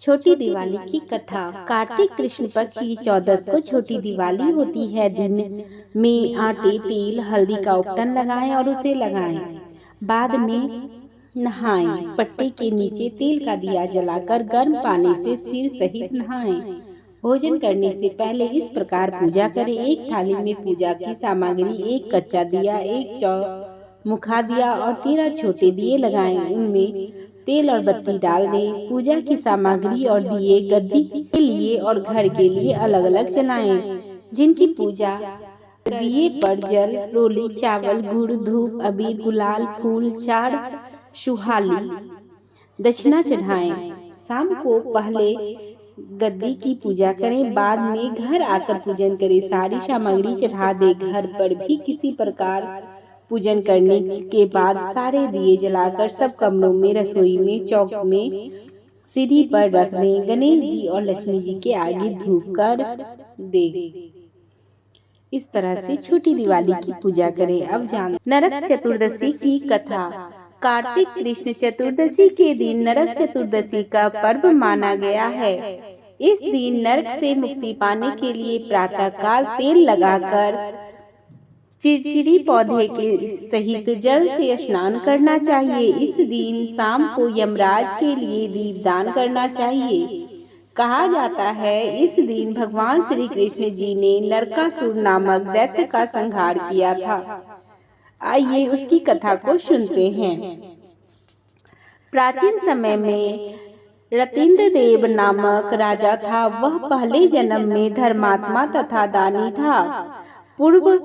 छोटी दिवाली की कथा। कार्तिक कृष्ण पक्ष की चौदस को छोटी दिवाली होती है। दिन में आटे, तेल, हल्दी का उपटन लगाएं और उसे लगाएं। बाद में नहाएं। पट्टे के नीचे तेल का दिया जलाकर गर्म पानी से सिर सहित नहाएं। भोजन करने से पहले इस प्रकार पूजा करें। एक थाली में पूजा की सामग्री, एक कच्चा दिया, एक चौमुखा दिया और 13 छोटे दिए लगाएं। उनमें तेल और बत्ती डाल दें। पूजा की सामग्री और दिए गद्दी के लिए और घर के लिए अलग अलग जलाएं। जिनकी पूजा दिए पर जल, रोली, चावल, गुड़, धूप, अबीर, गुलाल, फूल, चार, सुहाली, दक्षिणा चढ़ाएं। शाम को पहले गद्दी की पूजा करें, बाद में घर आकर पूजन करें। सारी सामग्री चढ़ा दे। घर पर भी किसी प्रकार पूजन करने के बाद सारे दिए जलाकर सब कमरों में, रसोई में, चौक में, सीढ़ी पर रख दें। गणेश जी और लक्ष्मी जी के आगे धूप कर दे। इस तरह से छोटी दिवाली की पूजा करें। अब जान नरक चतुर्दशी की कथा। कार्तिक कृष्ण चतुर्दशी के दिन नरक चतुर्दशी का पर्व माना गया है। इस दिन नरक से मुक्ति पाने के लिए प्रातः काल तेल लगाकर चिरचिरी पौधे के सहित जल से स्नान करना चाहिए। इस दिन शाम को यमराज के लिए दीपदान करना चाहिए। कहा जाता है इस दिन भगवान श्री कृष्ण जी ने नरकासुर नामक दैत्य का संहार किया था। आइए उसकी कथा को सुनते हैं। प्राचीन समय में रतीन्द्र देव नामक राजा था। वह पहले जन्म में धर्मात्मा तथा दानी था। पूर्व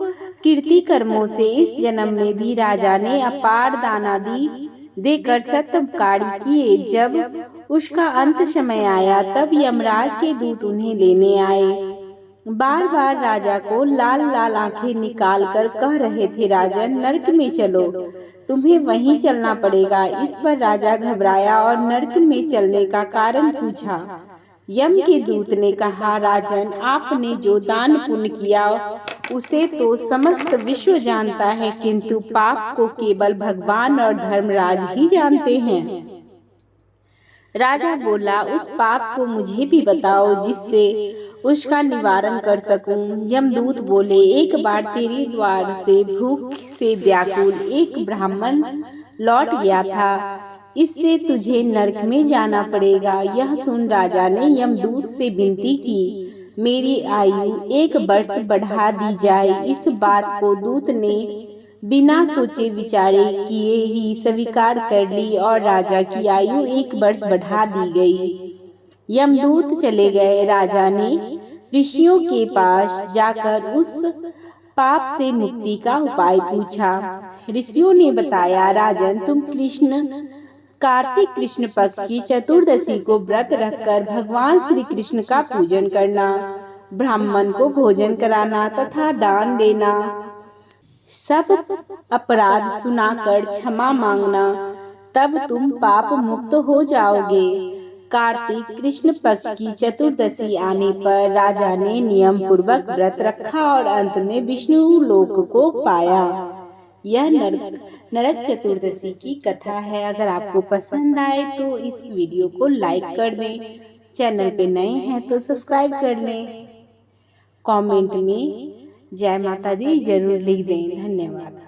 कीर्ति कर्मों से इस जन्म में भी राजा ने अपार दानादि देकर सत्कार्य किए। जब उसका अंत समय आया तब यमराज के दूत उन्हें लेने आए। बार बार राजा को लाल लाल आंखें निकाल कर कह रहे थे, राजन नरक में चलो, तुम्हें वहीं चलना पड़ेगा। इस पर राजा घबराया और नरक में चलने का कारण पूछा। यम के दूत ने कहा, राजन आपने जो दान पुण्य किया उसे तो समस्त विश्व जानता है, किंतु पाप को केवल भगवान और धर्मराज ही जानते हैं। राजा बोला, उस पाप को मुझे भी बताओ जिससे उसका निवारण कर सकूं। यमदूत बोले, एक बार तेरे द्वार से भूख से व्याकुल एक ब्राह्मण लौट गया था, इससे तुझे नरक में जाना पड़ेगा। यह सुन राजा ने यमदूत से विनती की, मेरी आयु 1 वर्ष बढ़ा दी जाए। इस बात को दूत ने बिना सोचे विचारे किए ही स्वीकार कर ली और राजा की आयु 1 वर्ष बढ़ा दी गई। यमदूत चले गए। राजा ने ऋषियों के पास जाकर उस पाप से मुक्ति का उपाय पूछा। ऋषियों ने बताया, राजन तुम कार्तिक कृष्ण पक्ष की चतुर्दशी को व्रत रखकर भगवान श्री कृष्ण का पूजन करना, ब्राह्मण को भोजन कराना तथा दान देना, सब अपराध सुनाकर क्षमा मांगना, तब तुम पाप मुक्त हो जाओगे। कार्तिक कृष्ण पक्ष की चतुर्दशी आने पर राजा ने नियम पूर्वक व्रत रखा और अंत में विष्णु लोक को पाया। यह नरक चतुर्दशी की कथा है। अगर आपको पसंद आए तो इस वीडियो को लाइक कर दें। चैनल पे नए हैं तो सब्सक्राइब कर लें। कमेंट में जय माता दी जरूर लिख दें। धन्यवाद।